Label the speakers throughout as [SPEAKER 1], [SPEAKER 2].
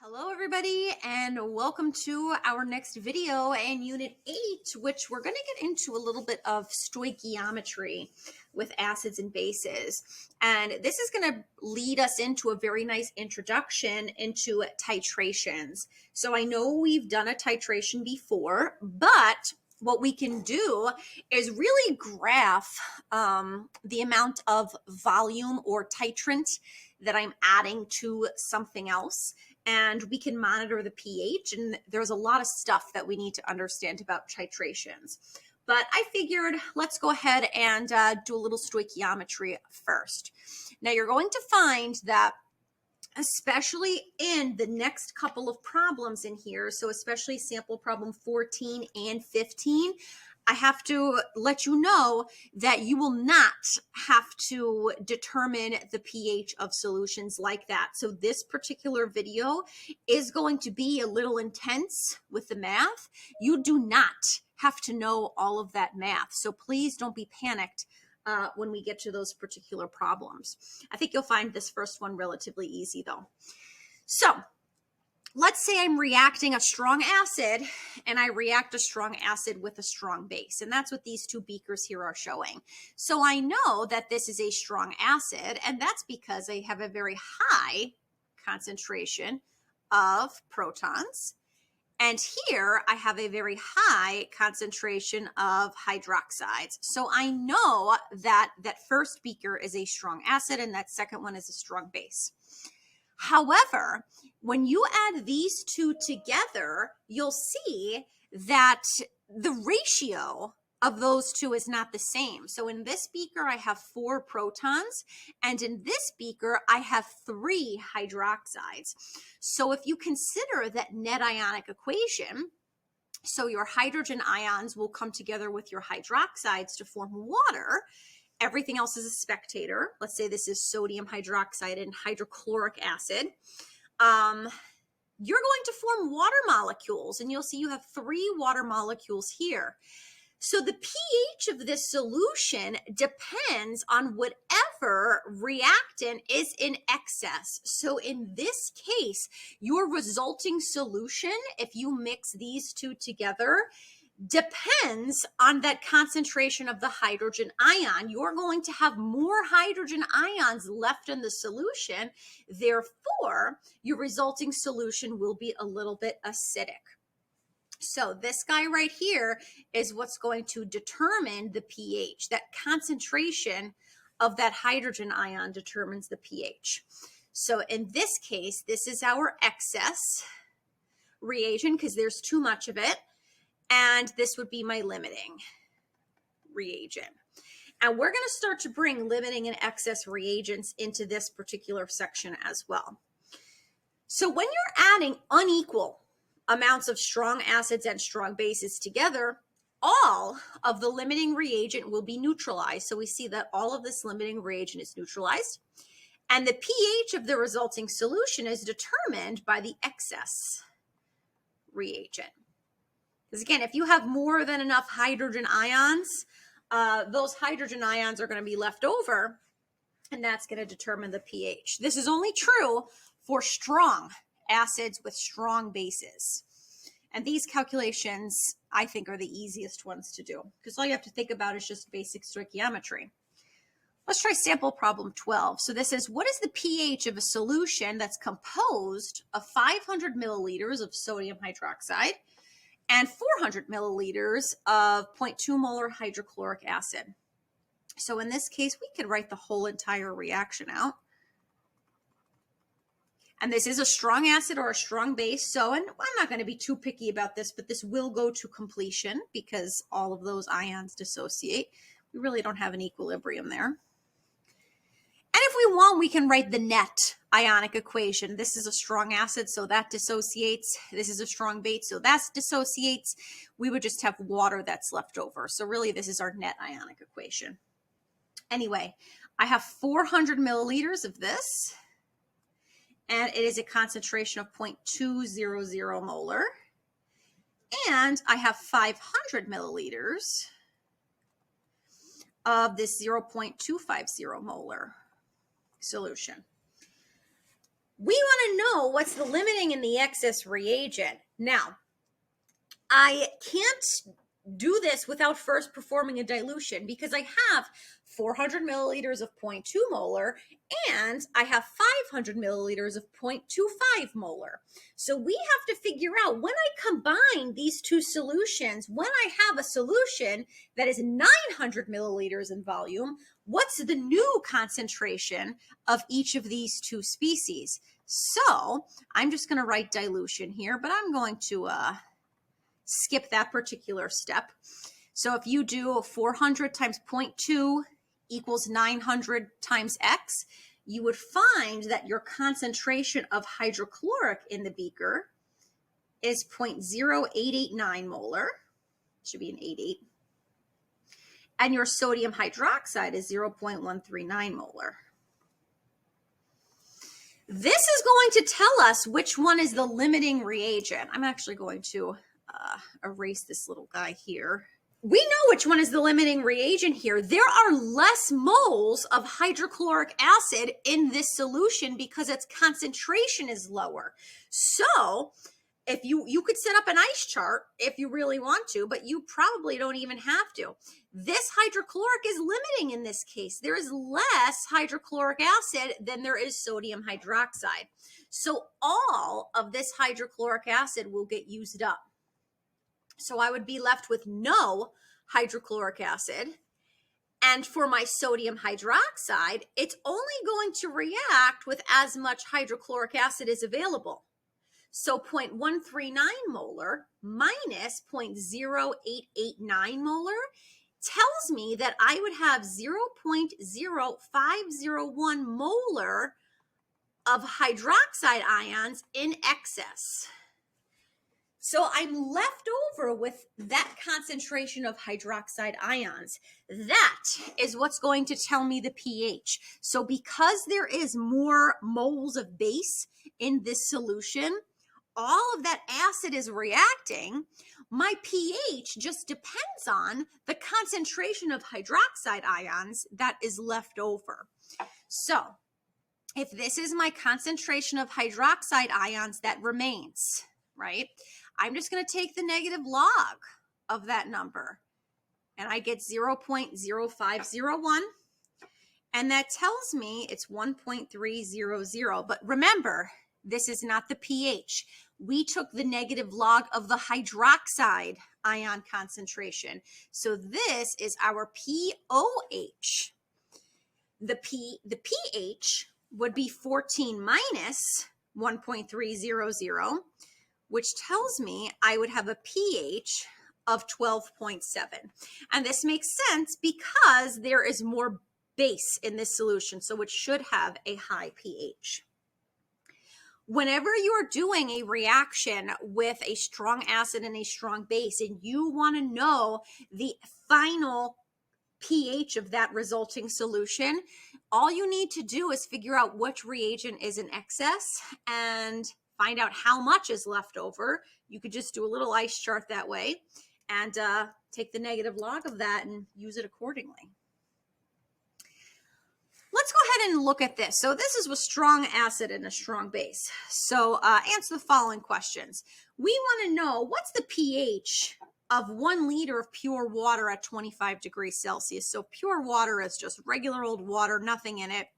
[SPEAKER 1] Hello everybody and welcome to our next video in Unit 8, which we're going to get into a little bit of stoichiometry with acids and bases. And this is going to lead us into a very nice introduction into titrations. So I know we've done a titration before, but what we can do is really graph the amount of volume or titrant that I'm adding to something else. And we can monitor the pH, and there's a lot of stuff that we need to understand about titrations. But I figured let's go ahead and do a little stoichiometry first. Now you're going to find that especially in the next couple of problems in here, so especially sample problem 14 and 15, I have to let you know that you will not have to determine the pH of solutions like that. So this particular video is going to be a little intense with the math. You do not have to know all of that math. So please don't be panicked when we get to those particular problems. I think you'll find this first one relatively easy though. So let's say I'm reacting a strong acid and I react a strong acid with a strong base. And that's what these two beakers here are showing. So I know that this is a strong acid, and that's because I have a very high concentration of protons. And here I have a very high concentration of hydroxides. So I know that that first beaker is a strong acid and that second one is a strong base. However, when you add these two together, you'll see that the ratio of those two is not the same. So in this beaker, I have 4 protons, and in this beaker, I have 3 hydroxides. So if you consider that net ionic equation, so your hydrogen ions will come together with your hydroxides to form water. Everything else is a spectator. Let's say this is sodium hydroxide and hydrochloric acid. You're going to form water molecules, and you'll see you have 3 water molecules here. So the pH of this solution depends on whatever reactant is in excess. So in this case, your resulting solution, if you mix these two together, depends on that concentration of the hydrogen ion. You're going to have more hydrogen ions left in the solution. Therefore, your resulting solution will be a little bit acidic. So this guy right here is what's going to determine the pH. That concentration of that hydrogen ion determines the pH. So in this case, this is our excess reagent because there's too much of it. And this would be my limiting reagent. And we're going to start to bring limiting and excess reagents into this particular section as well. So when you're adding unequal amounts of strong acids and strong bases together, all of the limiting reagent will be neutralized. So we see that all of this limiting reagent is neutralized. And the pH of the resulting solution is determined by the excess reagent. Because again, if you have more than enough hydrogen ions, those hydrogen ions are going to be left over, and that's going to determine the pH. This is only true for strong acids with strong bases. And these calculations, I think, are the easiest ones to do because all you have to think about is just basic stoichiometry. Let's try sample problem 12. So this is, what is the pH of a solution that's composed of 500 milliliters of sodium hydroxide and 400 milliliters of 0.2 molar hydrochloric acid? So in this case, we could write the whole entire reaction out. And this is a strong acid or a strong base. So, and I'm not going to be too picky about this, but this will go to completion because all of those ions dissociate. We really don't have an equilibrium there. And if we want, we can write the net ionic equation. This is a strong acid, so that dissociates. This is a strong base, so that dissociates. We would just have water that's left over. So really, this is our net ionic equation. Anyway, I have 400 milliliters of this, and it is a concentration of 0.200 molar. And I have 500 milliliters of this 0.250 molar solution. We want to know what's the limiting and the excess reagent. Now, I can't do this without first performing a dilution because I have 400 milliliters of 0.2 molar and I have 500 milliliters of 0.25 molar. So we have to figure out, when I combine these two solutions, when I have a solution that is 900 milliliters in volume, what's the new concentration of each of these two species? So I'm just going to write dilution here, but I'm going to skip that particular step. So if you do 400 times 0.2 equals 900 times X, you would find that your concentration of hydrochloric in the beaker is 0.0889 molar. Should be an 88. And your sodium hydroxide is 0.139 molar. This is going to tell us which one is the limiting reagent. I'm actually going to erase this little guy here. We know which one is the limiting reagent here. There are less moles of hydrochloric acid in this solution because its concentration is lower. So if you could set up an ice chart if you really want to, but you probably don't even have to. This hydrochloric is limiting in this case. There is less hydrochloric acid than there is sodium hydroxide. So all of this hydrochloric acid will get used up. So I would be left with no hydrochloric acid. And for my sodium hydroxide, it's only going to react with as much hydrochloric acid as available. So 0.139 molar minus 0.0889 molar tells me that I would have 0.0501 molar of hydroxide ions in excess. So I'm left over with that concentration of hydroxide ions. That is what's going to tell me the pH. So because there is more moles of base in this solution, all of that acid is reacting. My pH just depends on the concentration of hydroxide ions that is left over. So if this is my concentration of hydroxide ions that remains, right? I'm just going to take the negative log of that number and I get 0.0501. And that tells me it's 1.300. But remember, this is not the pH. We took the negative log of the hydroxide ion concentration. So this is our POH. The pH would be 14 minus 1.300, which tells me I would have a pH of 12.7. And this makes sense because there is more base in this solution, so it should have a high pH. Whenever you're doing a reaction with a strong acid and a strong base, and you want to know the final pH of that resulting solution, all you need to do is figure out which reagent is in excess and find out how much is left over. You could just do a little ice chart that way and take the negative log of that and use it accordingly. Let's go ahead and look at this. So this is with strong acid and a strong base. So answer the following questions. We want to know, what's the pH of 1 liter of pure water at 25 degrees Celsius? So pure water is just regular old water, nothing in it.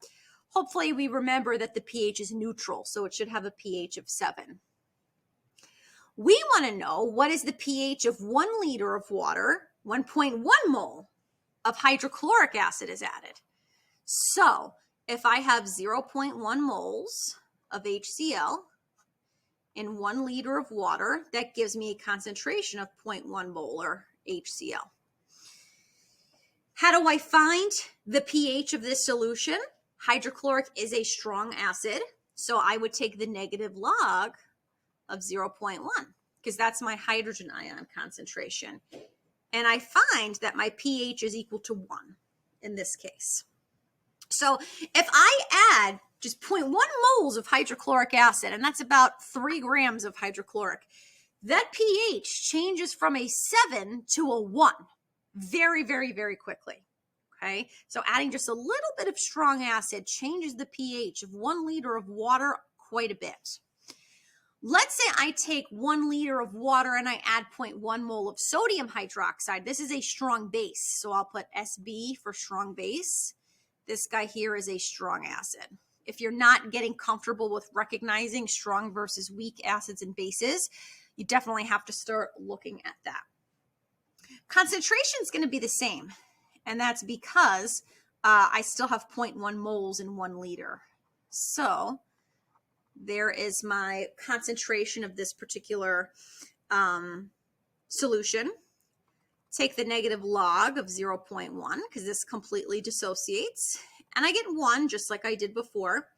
[SPEAKER 1] Hopefully we remember that the pH is neutral, so it should have a pH of 7. We want to know, what is the pH of 1 liter of water? 1.1 mole of hydrochloric acid is added. So if I have 0.1 moles of HCl in 1 liter of water, that gives me a concentration of 0.1 molar HCl. How do I find the pH of this solution? Hydrochloric is a strong acid, so I would take the negative log of 0.1 because that's my hydrogen ion concentration. And I find that my pH is equal to 1 in this case. So if I add just 0.1 moles of hydrochloric acid, and that's about 3 grams of hydrochloric, that pH changes from a 7 to a 1 very, very, very quickly. Okay, so adding just a little bit of strong acid changes the pH of 1 liter of water quite a bit. Let's say I take 1 liter of water and I add 0.1 mole of sodium hydroxide. This is a strong base, so I'll put SB for strong base. This guy here is a strong acid. If you're not getting comfortable with recognizing strong versus weak acids and bases, you definitely have to start looking at that. Concentration is going to be the same, and that's because I still have 0.1 moles in 1 liter. So there is my concentration of this particular solution. Take the negative log of 0.1 because this completely dissociates, and I get 1 just like I did before.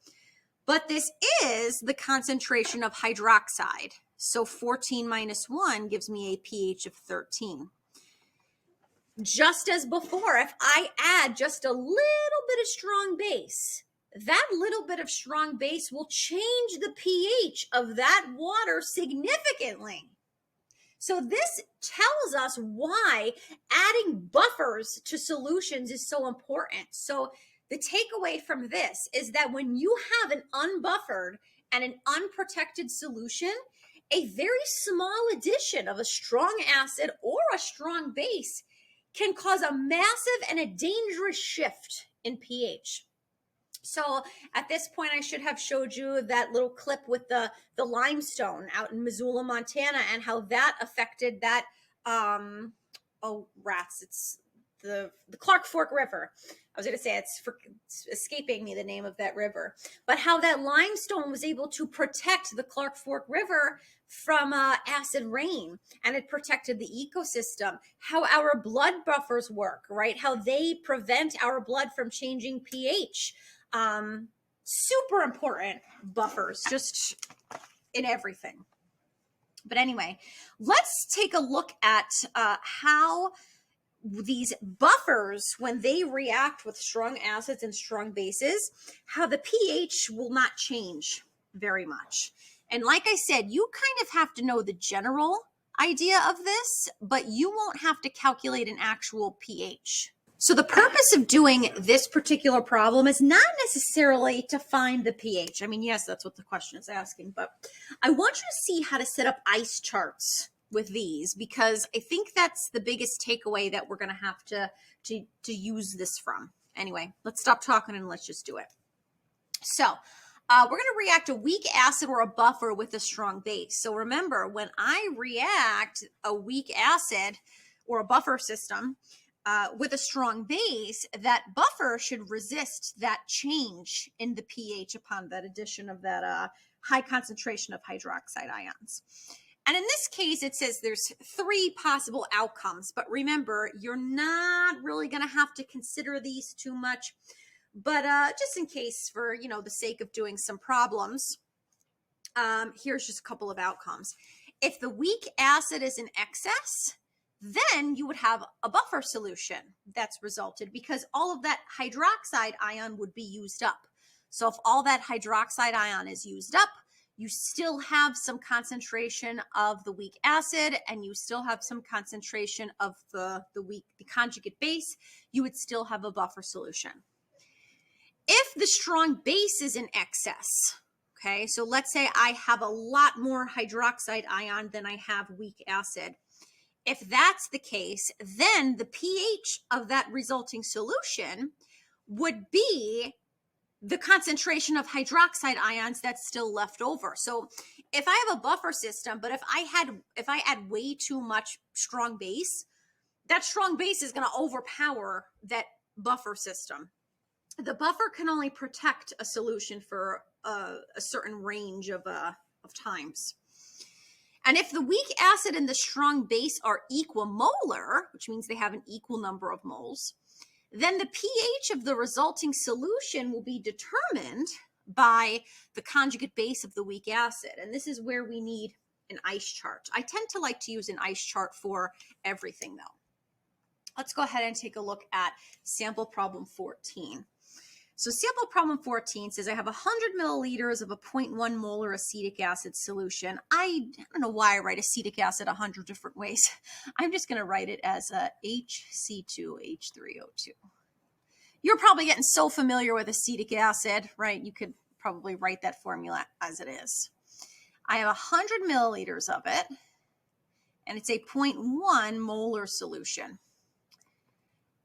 [SPEAKER 1] But this is the concentration of hydroxide. So 14 minus 1 gives me a pH of 13. Just as before, if I add just a little bit of strong base, that little bit of strong base will change the pH of that water significantly. So this tells us why adding buffers to solutions is so important. So the takeaway from this is that when you have an unbuffered and an unprotected solution, a very small addition of a strong acid or a strong base can cause a massive and a dangerous shift in pH. So at this point, I should have showed you that little clip with the limestone out in Missoula, Montana, and how that affected that, it's the Clark Fork River. I was going to say it's escaping me the name of that river, but how that limestone was able to protect the Clark Fork River from acid rain, and it protected the ecosystem. How our blood buffers work, right? How they prevent our blood from changing pH. Super important buffers, just in everything. But anyway, let's take a look at how these buffers, when they react with strong acids and strong bases, how the pH will not change very much. And like I said, you kind of have to know the general idea of this, but you won't have to calculate an actual pH. So the purpose of doing this particular problem is not necessarily to find the pH. I mean, yes, that's what the question is asking, but I want you to see how to set up ice charts with these, because I think that's the biggest takeaway that we're going to have to use this from. Anyway, let's stop talking and let's just do it. So we're going to react a weak acid or a buffer with a strong base. So remember, when I react a weak acid or a buffer system with a strong base, that buffer should resist that change in the pH upon that addition of that high concentration of hydroxide ions. And in this case, it says there's 3 possible outcomes. But remember, you're not really going to have to consider these too much. But just in case, for the sake of doing some problems, here's just a couple of outcomes. If the weak acid is in excess, then you would have a buffer solution that's resulted, because all of that hydroxide ion would be used up. So if all that hydroxide ion is used up, you still have some concentration of the weak acid, and you still have some concentration of the conjugate base. You would still have a buffer solution. If the strong base is in excess, okay, so let's say I have a lot more hydroxide ion than I have weak acid. If that's the case, then the pH of that resulting solution would be the concentration of hydroxide ions that's still left over. So if I have a buffer system, but if I add way too much strong base, that strong base is going to overpower that buffer system. The buffer can only protect a solution for a certain range of times. And if the weak acid and the strong base are equimolar, which means they have an equal number of moles, then the pH of the resulting solution will be determined by the conjugate base of the weak acid. And this is where we need an ice chart. I tend to like to use an ice chart for everything, though. Let's go ahead and take a look at sample problem 14. So sample problem 14 says I have 100 milliliters of a 0.1 molar acetic acid solution. I don't know why I write acetic acid 100 different ways. I'm just going to write it as HC2H3O2. You're probably getting so familiar with acetic acid, right? You could probably write that formula as it is. I have 100 milliliters of it, and it's a 0.1 molar solution.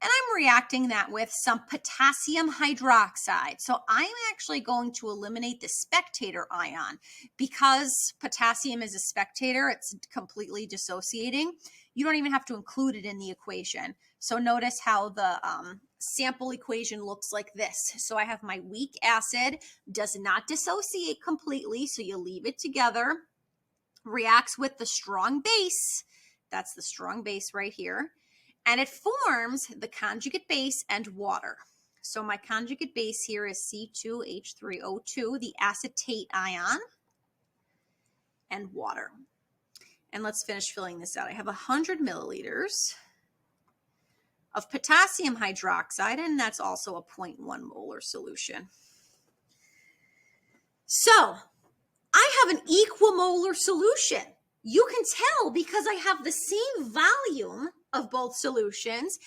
[SPEAKER 1] And I'm reacting that with some potassium hydroxide. So I'm actually going to eliminate the spectator ion. Because potassium is a spectator, it's completely dissociating. You don't even have to include it in the equation. So notice how the sample equation looks like this. So I have my weak acid, does not dissociate completely, so you leave it together, reacts with the strong base. That's the strong base right here. And it forms the conjugate base and water. So my conjugate base here is C2H3O2, the acetate ion, and water. And let's finish filling this out. I have 100 milliliters of potassium hydroxide, and that's also a 0.1 molar solution. So I have an equimolar solution. You can tell because I have the same volume of both solutions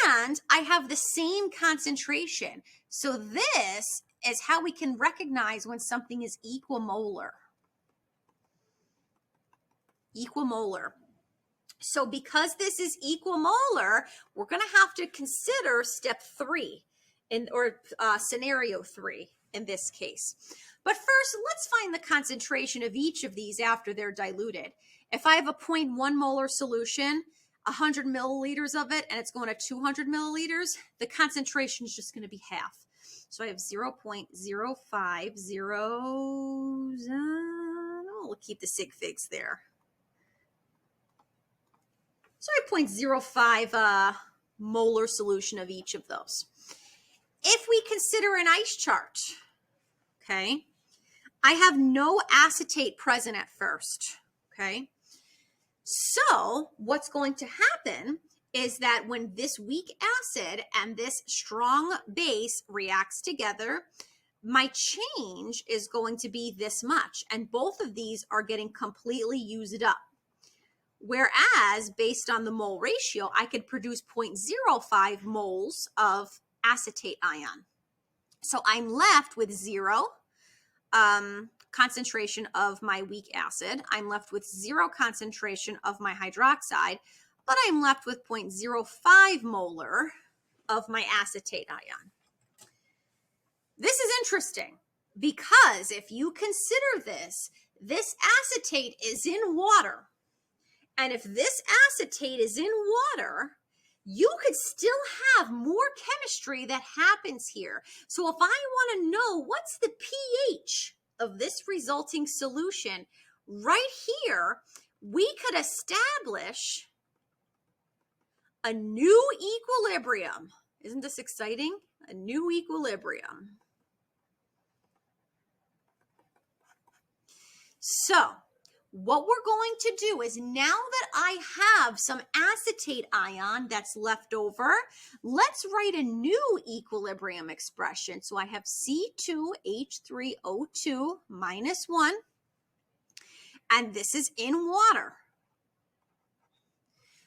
[SPEAKER 1] and I have the same concentration. So this is how we can recognize when something is equimolar. Equimolar. So because this is equimolar, we're going to have to consider step 3 or scenario 3 in this case. But first, let's find the concentration of each of these after they're diluted. If I have a 0.1 molar solution, 100 milliliters of it, and it's going to 200 milliliters, the concentration is just going to be half. So I have 0.050, we'll keep the sig figs there. So I have 0.05 molar solution of each of those. If we consider an ice chart, okay, I have no acetate present at first, okay? So what's going to happen is that when this weak acid and this strong base reacts together, my change is going to be this much, and both of these are getting completely used up. Whereas, based on the mole ratio, I could produce 0.05 moles of acetate ion. So I'm left with 0 concentration of my weak acid. I'm left with 0 concentration of my hydroxide, but I'm left with 0.05 molar of my acetate ion. This is interesting because if you consider this acetate is in water. And if this acetate is in water, you could still have more chemistry that happens here. So if I want to know what's the pH of this resulting solution, right here, we could establish a new equilibrium. Isn't this exciting? A new equilibrium. So what we're going to do is, now that I have some acetate ion that's left over, let's write a new equilibrium expression. So I have C2H3O2 minus 1, and this is in water.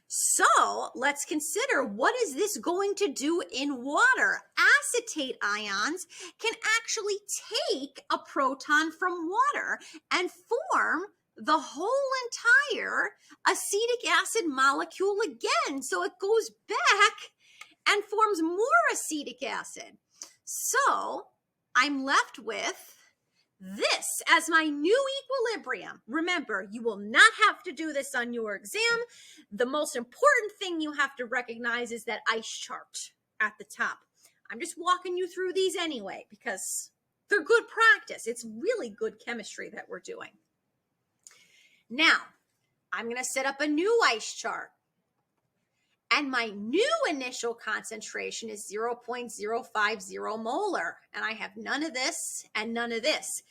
[SPEAKER 1] So let's consider, what is this going to do in water? Acetate ions can actually take a proton from water and form the whole entire acetic acid molecule again. So it goes back and forms more acetic acid. So I'm left with this as my new equilibrium. Remember, you will not have to do this on your exam. The most important thing you have to recognize is that ice chart at the top. I'm just walking you through these anyway because they're good practice. It's really good chemistry that we're doing. Now, I'm going to set up a new ice chart. And my new initial concentration is 0.050 molar. And I have none of this and none of this.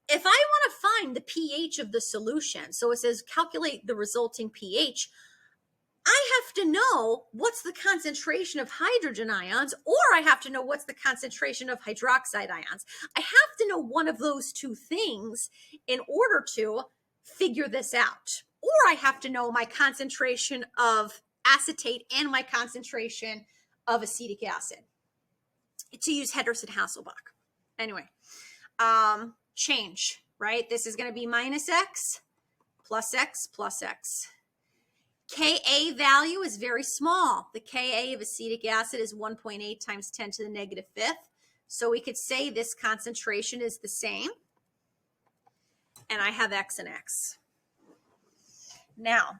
[SPEAKER 1] If I want to find the pH of the solution, so it says calculate the resulting pH, I have to know what's the concentration of hydrogen ions, or I have to know what's the concentration of hydroxide ions. I have to know one of those two things in order to figure this out. Or I have to know my concentration of acetate and my concentration of acetic acid to use Henderson-Hasselbalch. Anyway, change, right? This is going to be minus x plus x plus x. Ka value is very small. The Ka of acetic acid is 1.8 times 10 to the negative fifth. So we could say this concentration is the same. And I have x and x. Now,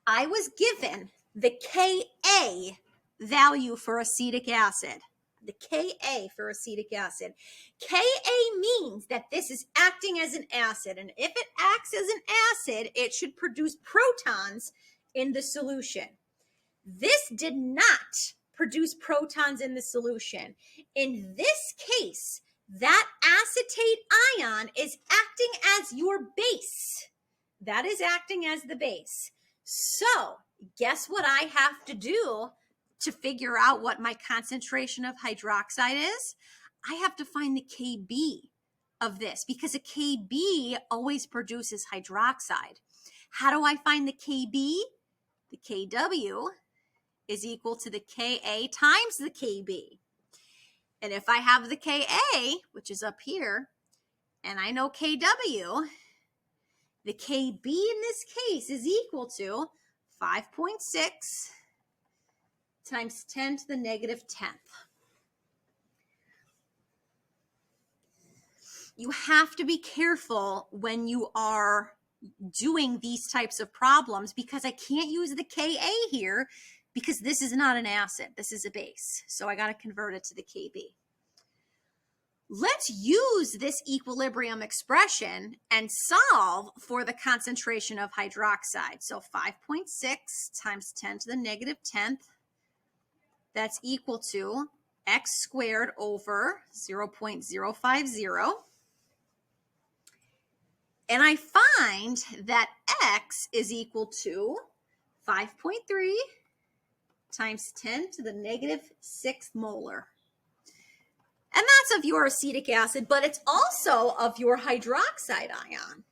[SPEAKER 1] I was given the Ka value for acetic acid. The Ka for acetic acid. Ka means that this is acting as an acid. And if it acts as an acid, it should produce protons in the solution. This did not produce protons in the solution. In this case, that acetate ion is acting as your base. That is acting as the base. So, guess what I have to do to figure out what my concentration of hydroxide is? I have to find the Kb of this because a Kb always produces hydroxide. How do I find the Kb? The Kw is equal to the Ka times the Kb. And if I have the Ka, which is up here, and I know Kw, the Kb in this case is equal to 5.6 times 10 to the negative 10th. You have to be careful when you are doing these types of problems because I can't use the Ka here because this is not an acid. This is a base. So I got to convert it to the Kb. Let's use this equilibrium expression and solve for the concentration of hydroxide. So 5.6 times 10 to the negative 10th, that's equal to x squared over 0.050. And I find that x is equal to 5.3 times 10 to the negative 6th molar. And that's of your acetic acid, but it's also of your hydroxide ion.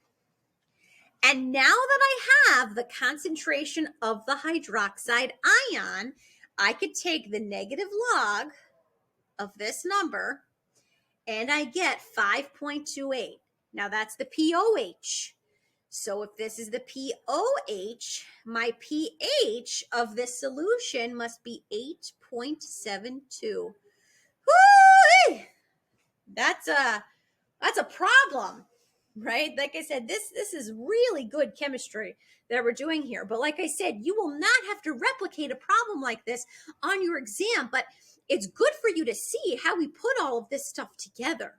[SPEAKER 1] And now that I have the concentration of the hydroxide ion, I could take the negative log of this number and I get 5.28. Now that's the POH. So if this is the POH, my pH of this solution must be 8.72. Woo-hoo! That's a problem, right? Like I said, this is really good chemistry that we're doing here. But like I said, you will not have to replicate a problem like this on your exam, but it's good for you to see how we put all of this stuff together,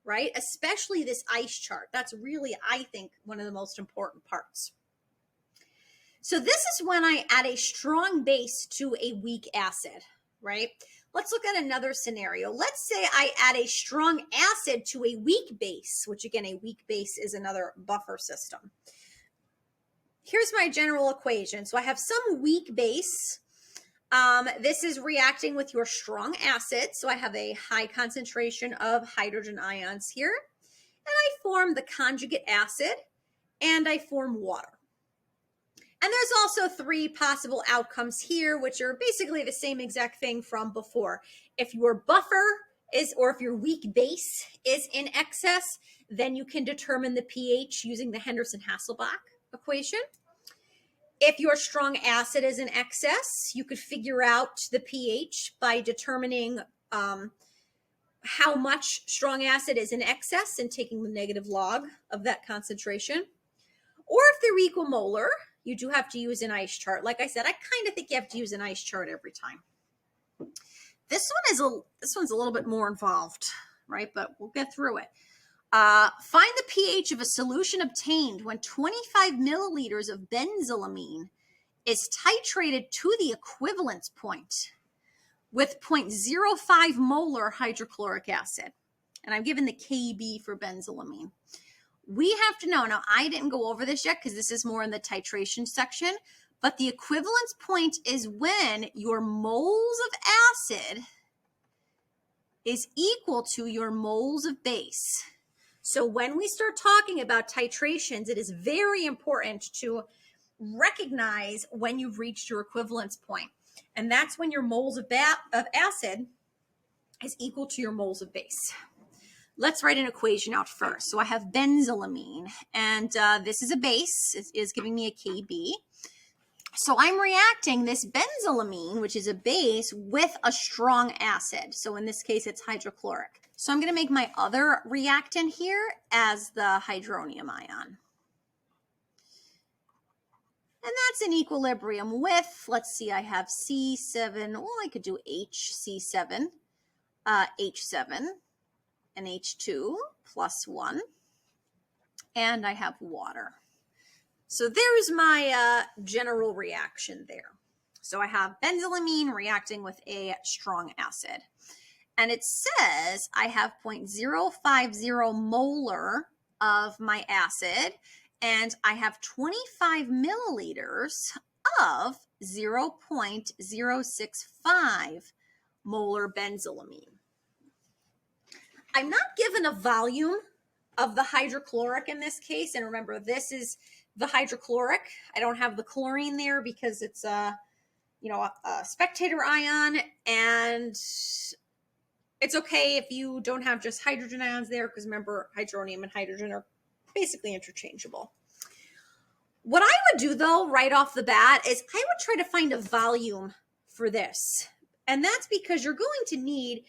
[SPEAKER 1] right? Especially this ice chart. That's really, I think, one of the most important parts. So this is when I add a strong base to a weak acid, right? Let's look at another scenario. Let's say I add a strong acid to a weak base, which again, a weak base is another buffer system. Here's my general equation. So I have some weak base. This is reacting with your strong acid. So I have a high concentration of hydrogen ions here. And I form the conjugate acid and I form water. And there's also three possible outcomes here, which are basically the same exact thing from before. If your buffer is, or if your weak base is in excess, then you can determine the pH using the Henderson-Hasselbalch equation. If your strong acid is in excess, you could figure out the pH by determining how much strong acid is in excess and taking the negative log of that concentration. Or if they're equimolar, you do have to use an ice chart. Like I said, I kind of think you have to use an ice chart every time. This one's a little bit more involved, right? But we'll get through it. Find the pH of a solution obtained when 25 milliliters of benzylamine is titrated to the equivalence point with 0.05 molar hydrochloric acid. And I'm given the Kb for benzylamine. We have to know, now I didn't go over this yet because this is more in the titration section, but the equivalence point is when your moles of acid is equal to your moles of base. So when we start talking about titrations, it is very important to recognize when you've reached your equivalence point. And that's when your moles of acid is equal to your moles of base. Let's write an equation out first. So I have benzylamine, and this is a base. It is giving me a Kb. So I'm reacting this benzylamine, which is a base, with a strong acid. So in this case, it's hydrochloric. So I'm going to make my other reactant here as the hydronium ion. And that's in equilibrium with, let's see, I have C7, well, I could do HC7, H7, and H2 plus 1, and I have water. So there's my general reaction there. So I have benzylamine reacting with a strong acid. And it says I have 0.050 molar of my acid, and I have 25 milliliters of 0.065 molar benzylamine. I'm not given a volume of the hydrochloric in this case. And remember, this is the hydrochloric. I don't have the chlorine there because it's a spectator ion, and it's okay if you don't have just hydrogen ions there, because remember, hydronium and hydrogen are basically interchangeable. What I would do, though, right off the bat, is I would try to find a volume for this. And that's because you're going to need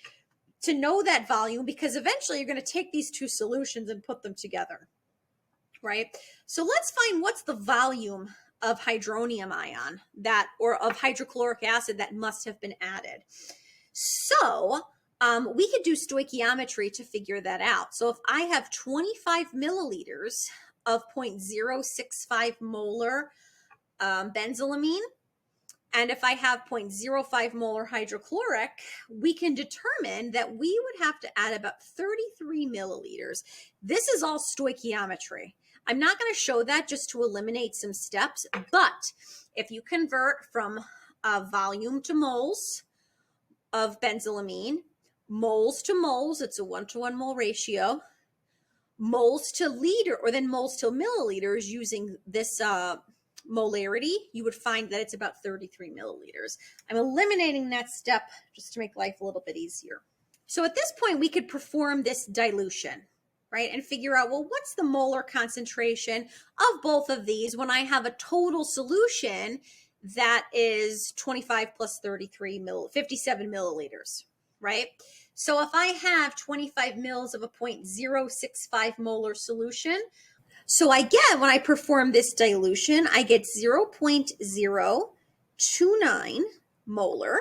[SPEAKER 1] to know that volume, because eventually you're going to take these two solutions and put them together, right? So let's find what's the volume of hydronium ion or of hydrochloric acid that must have been added. So we could do stoichiometry to figure that out. So if I have 25 milliliters of 0.065 molar benzylamine, and if I have 0.05 molar hydrochloric, we can determine that we would have to add about 33 milliliters. This is all stoichiometry. I'm not going to show that just to eliminate some steps, but if you convert from volume to moles of benzylamine, moles to moles, it's a 1-to-1 mole ratio, moles to liter, or then moles to milliliters using this molarity, you would find that it's about 33 milliliters. I'm eliminating that step just to make life a little bit easier. So at this point, we could perform this dilution, right? And figure out, well, what's the molar concentration of both of these when I have a total solution that is 25 plus 33 57 milliliters, right? So if I have 25 mils of a 0.065 molar solution, so I get, when I perform this dilution, I get 0.029 molar.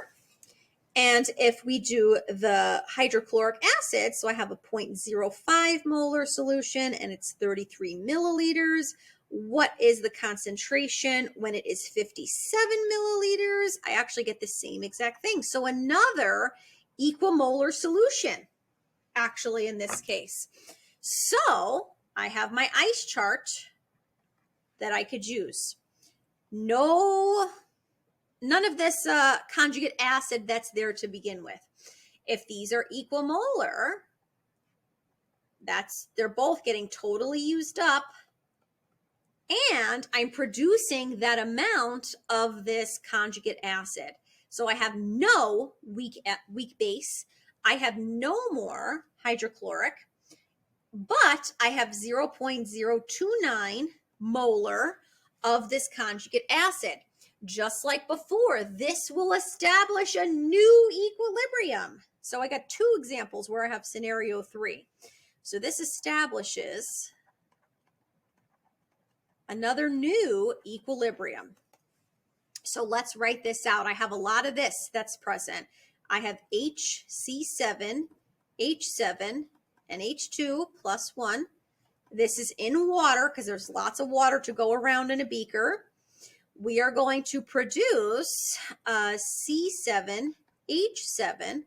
[SPEAKER 1] And if we do the hydrochloric acid, so I have a 0.05 molar solution and it's 33 milliliters. What is the concentration when it is 57 milliliters? I actually get the same exact thing. So another equimolar solution, actually, in this case. So I have my ice chart that I could use. None of this conjugate acid that's there to begin with. If these are equimolar, they're both getting totally used up, and I'm producing that amount of this conjugate acid. So I have no weak base. I have no more hydrochloric, but I have 0.029 molar of this conjugate acid. Just like before, this will establish a new equilibrium. So I got two examples where I have scenario 3. So this establishes another new equilibrium. So let's write this out. I have a lot of this that's present. I have HC7, H7, and H2 plus 1. This is in water because there's lots of water to go around in a beaker. We are going to produce C7, H7,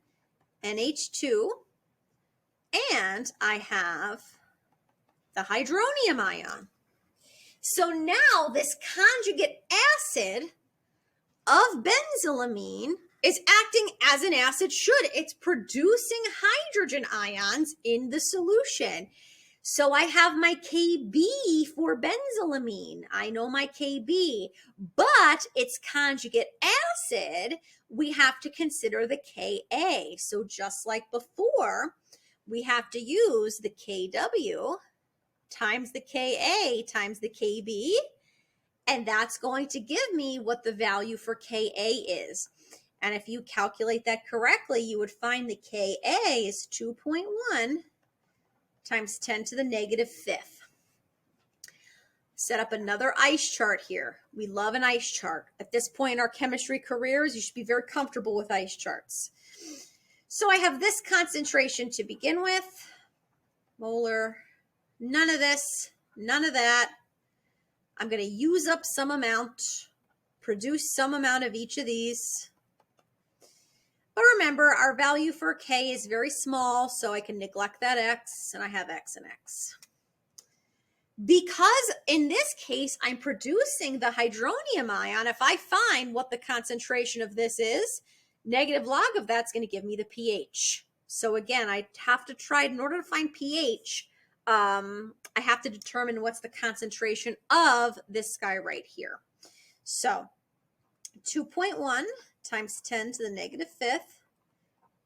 [SPEAKER 1] and H2. And I have the hydronium ion. So now this conjugate acid of benzylamine is acting as an acid should. It's producing hydrogen ions in the solution. So I have my Kb for benzylamine. I know my Kb, but its conjugate acid, we have to consider the Ka. So just like before, we have to use the Kw times the Ka times the Kb, and that's going to give me what the value for Ka is. And if you calculate that correctly, you would find the Ka is 2.1 times 10 to the negative fifth. Set up another ice chart here. We love an ice chart. At this point in our chemistry careers, you should be very comfortable with ice charts. So I have this concentration to begin with, molar, none of this, none of that. I'm going to use up some amount, produce some amount of each of these. But remember, our value for K is very small, so I can neglect that X, and I have X and X. Because in this case, I'm producing the hydronium ion, if I find what the concentration of this is, negative log of that's going to give me the pH. So again, I have to try, in order to find pH, I have to determine what's the concentration of this guy right here. So 2.1 times 10 to the negative fifth,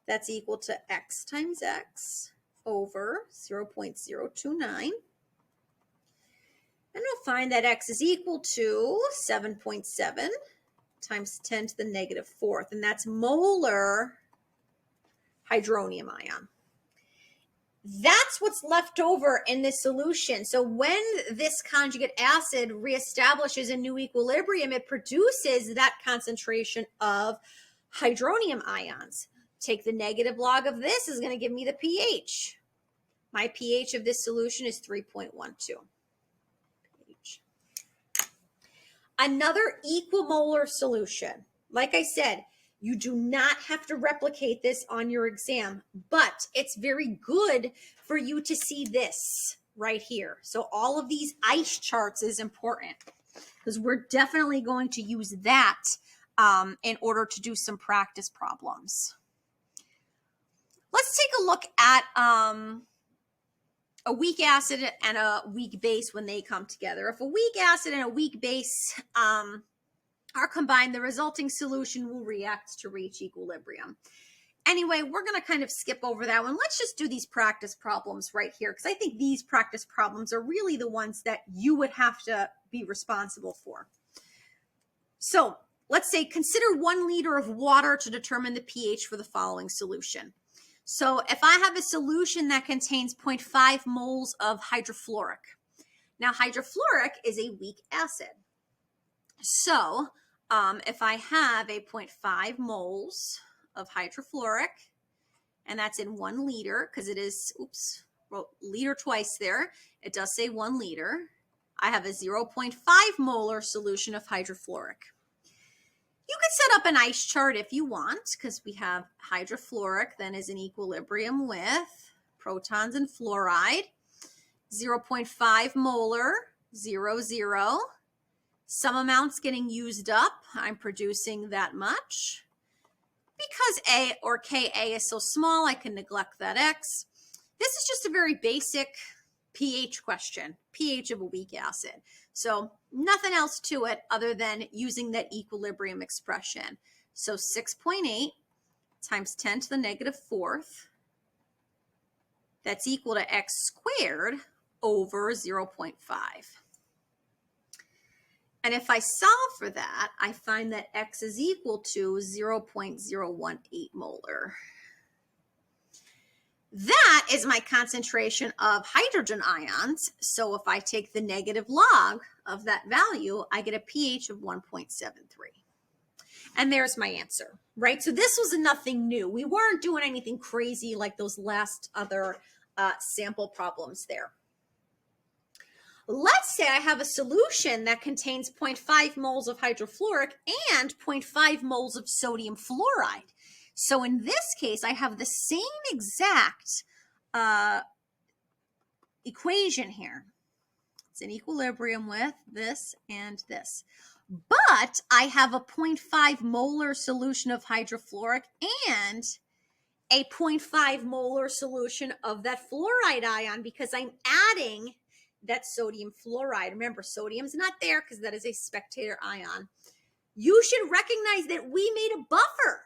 [SPEAKER 1] that's equal to X times X over 0.029. And we'll find that X is equal to 7.7 times 10 to the negative fourth, and that's molar hydronium ion. That's what's left over in this solution. So when this conjugate acid reestablishes a new equilibrium, it produces that concentration of hydronium ions. Take the negative log of this is going to give me the pH. My pH of this solution is 3.12. Another equimolar solution. Like I said, you do not have to replicate this on your exam, but it's very good for you to see this right here. So all of these ice charts is important because we're definitely going to use that in order to do some practice problems. Let's take a look at a weak acid and a weak base when they come together. If a weak acid and a weak base are combined, the resulting solution will react to reach equilibrium. Anyway, we're going to kind of skip over that one. Let's just do these practice problems right here, because I think these practice problems are really the ones that you would have to be responsible for. So let's say consider 1 liter of water to determine the pH for the following solution. So if I have a solution that contains 0.5 moles of hydrofluoric. Now, hydrofluoric is a weak acid. So if I have a 0.5 moles of hydrofluoric, and that's in 1 liter, because it is, oops, wrote liter twice there. It does say 1 liter. I have a 0.5 molar solution of hydrofluoric. You could set up an ice chart if you want, because we have hydrofluoric then is in equilibrium with protons and fluoride. 0.5 molar, 0, 0. Some amounts getting used up. I'm producing that much. Because A or Ka is so small, I can neglect that X. This is just a very basic pH question, pH of a weak acid. So nothing else to it other than using that equilibrium expression. So 6.8 times 10 to the negative fourth, that's equal to X squared over 0.5. And if I solve for that, I find that X is equal to 0.018 molar. That is my concentration of hydrogen ions. So if I take the negative log of that value, I get a pH of 1.73. And there's my answer, right? So this was nothing new. We weren't doing anything crazy like those last other sample problems there. Let's say I have a solution that contains 0.5 moles of hydrofluoric and 0.5 moles of sodium fluoride. So in this case, I have the same exact equation here. It's in equilibrium with this and this. But I have a 0.5 molar solution of hydrofluoric and a 0.5 molar solution of that fluoride ion because I'm adding that sodium fluoride. Remember, sodium's not there because that is a spectator ion. You should recognize that we made a buffer.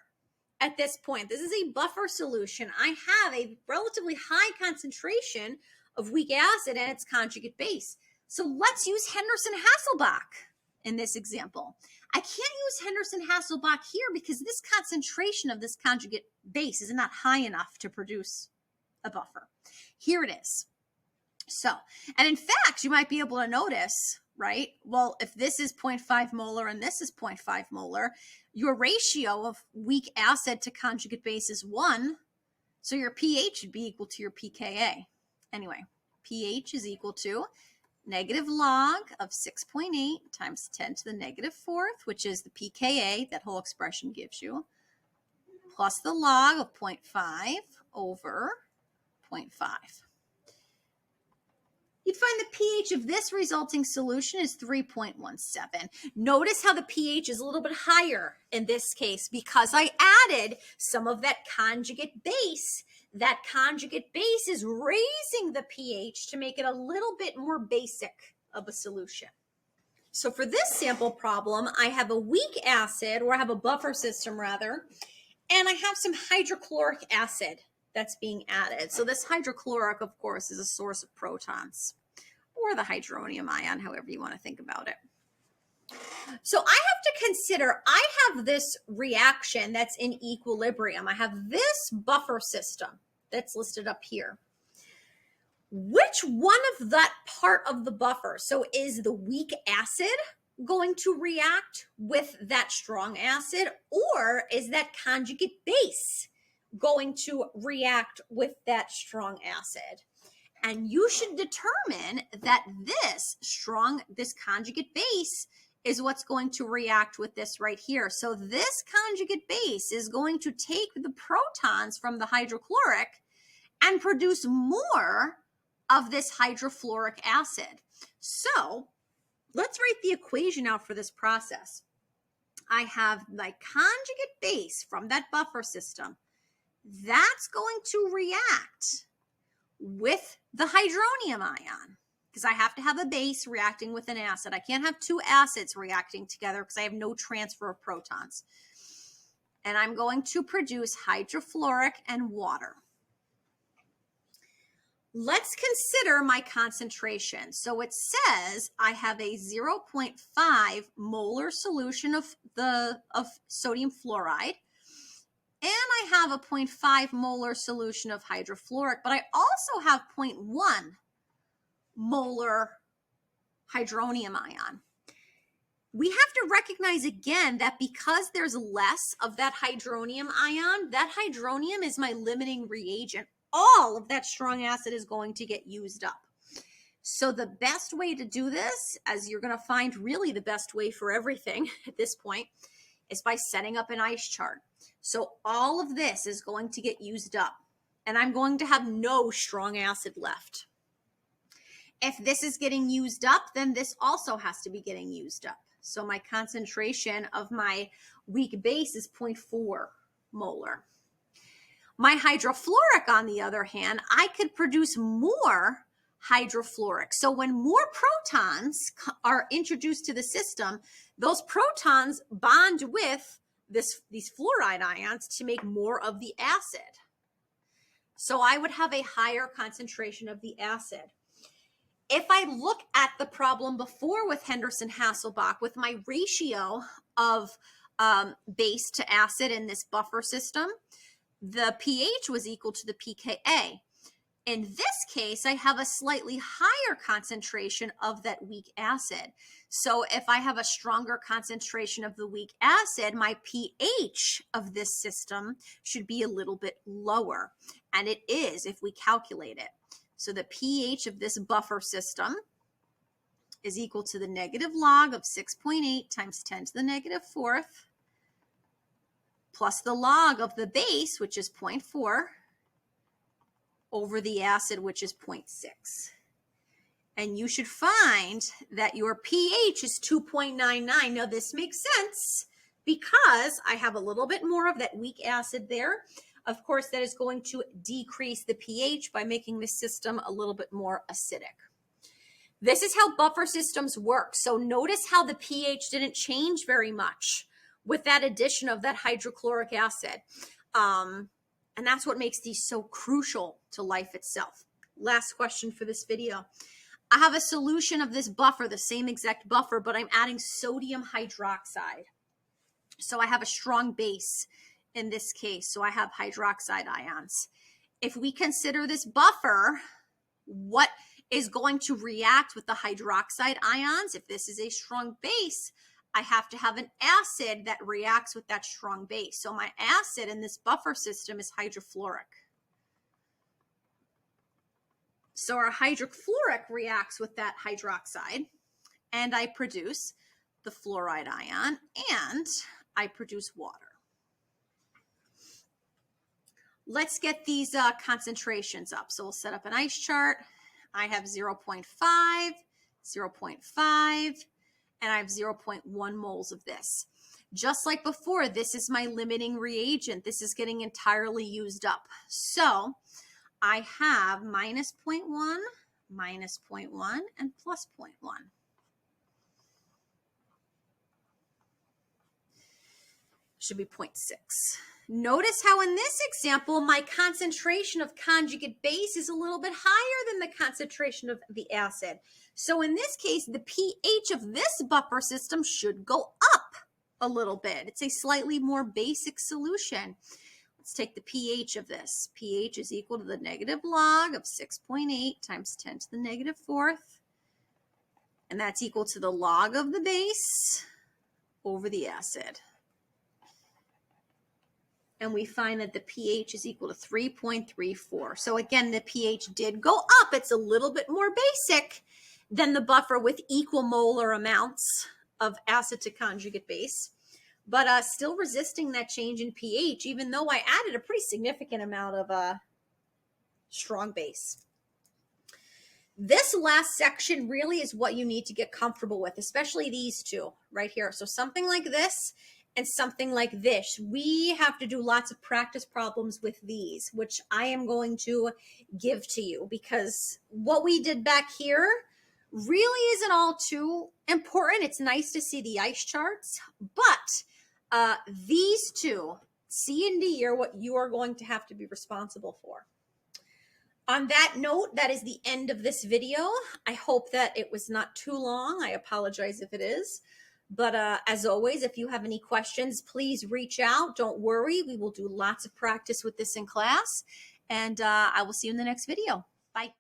[SPEAKER 1] at this point. This is a buffer solution. I have a relatively high concentration of weak acid and its conjugate base. So let's use Henderson-Hasselbalch in this example. I can't use Henderson-Hasselbalch here because this concentration of this conjugate base is not high enough to produce a buffer. Here it is. So, and in fact, you might be able to notice, right? Well, if this is 0.5 molar and this is 0.5 molar, your ratio of weak acid to conjugate base is 1. So your pH should be equal to your pKa. Anyway, pH is equal to negative log of 6.8 times 10 to the negative 4th, which is the pKa that whole expression gives you, plus the log of 0.5 over 0.5. You'd find the pH of this resulting solution is 3.17. Notice how the pH is a little bit higher in this case because I added some of that conjugate base. That conjugate base is raising the pH to make it a little bit more basic of a solution. So for this sample problem, I have a weak acid, or I have a buffer system rather, and I have some hydrochloric acid that's being added. So this hydrochloric, of course, is a source of protons, or the hydronium ion, however you want to think about it. So I have to consider, I have this reaction that's in equilibrium. I have this buffer system that's listed up here. Which one of that part of the buffer, so is the weak acid going to react with that strong acid, or is that conjugate base going to react with that strong acid? And you should determine that this conjugate base is what's going to react with this right here. So this conjugate base is going to take the protons from the hydrochloric and produce more of this hydrofluoric acid. So let's write the equation out for this process. I have my conjugate base from that buffer system. That's going to react with the hydronium ion because I have to have a base reacting with an acid. I can't have two acids reacting together because I have no transfer of protons. And I'm going to produce hydrofluoric and water. Let's consider my concentration. So it says I have a 0.5 molar solution of sodium fluoride, and I have a 0.5 molar solution of hydrofluoric, but I also have 0.1 molar hydronium ion. We have to recognize again that because there's less of that hydronium ion, that hydronium is my limiting reagent. All of that strong acid is going to get used up. So the best way to do this, as you're going to find really the best way for everything at this point, is by setting up an ice chart. So all of this is going to get used up, and I'm going to have no strong acid left. If this is getting used up, then this also has to be getting used up. So my concentration of my weak base is 0.4 molar. My hydrofluoric, on the other hand, I could produce more hydrofluoric. So when more protons are introduced to the system, those protons bond with these fluoride ions to make more of the acid. So I would have a higher concentration of the acid. If I look at the problem before with Henderson-Hasselbalch, with my ratio of base to acid in this buffer system, the pH was equal to the pKa. In this case, I have a slightly higher concentration of that weak acid. So if I have a stronger concentration of the weak acid, my pH of this system should be a little bit lower. And it is if we calculate it. So the pH of this buffer system is equal to the negative log of 6.8 times 10 to the negative 4th, plus the log of the base, which is 0.4, over the acid, which is 0.6. And you should find that your pH is 2.99. Now, this makes sense because I have a little bit more of that weak acid there. Of course, that is going to decrease the pH by making the system a little bit more acidic. This is how buffer systems work. So notice how the pH didn't change very much with that addition of that hydrochloric acid. And that's what makes these so crucial to life itself. Last question for this video. I have a solution of this buffer, the same exact buffer, but I'm adding sodium hydroxide. So I have a strong base in this case. So I have hydroxide ions. If we consider this buffer, what is going to react with the hydroxide ions? If this is a strong base, I have to have an acid that reacts with that strong base. So my acid in this buffer system is hydrofluoric. So our hydrofluoric reacts with that hydroxide, and I produce the fluoride ion, and I produce water. Let's get these concentrations up. So we'll set up an ice chart. I have 0.5, 0.5, and I have 0.1 moles of this. Just like before, this is my limiting reagent. This is getting entirely used up. So I have minus 0.1, minus 0.1, and plus 0.1. Should be 0.6. Notice how in this example, my concentration of conjugate base is a little bit higher than the concentration of the acid. So in this case, the pH of this buffer system should go up a little bit. It's a slightly more basic solution. Let's take the pH of this. pH is equal to the negative log of 6.8 times 10 to the negative fourth. And that's equal to the log of the base over the acid. And we find that the pH is equal to 3.34. So again, the pH did go up. It's a little bit more basic than the buffer with equal molar amounts of acid to conjugate base, but still resisting that change in pH, even though I added a pretty significant amount of strong base. This last section really is what you need to get comfortable with, especially these two right here. So something like this and something like this. We have to do lots of practice problems with these, which I am going to give to you, because what we did back here really isn't all too important. It's nice to see the ice charts, but these two, C and D, are what you are going to have to be responsible for. On that note, that is the end of this video. I hope that it was not too long. I apologize if it is. But as always, if you have any questions, please reach out. Don't worry. We will do lots of practice with this in class. And I will see you in the next video. Bye.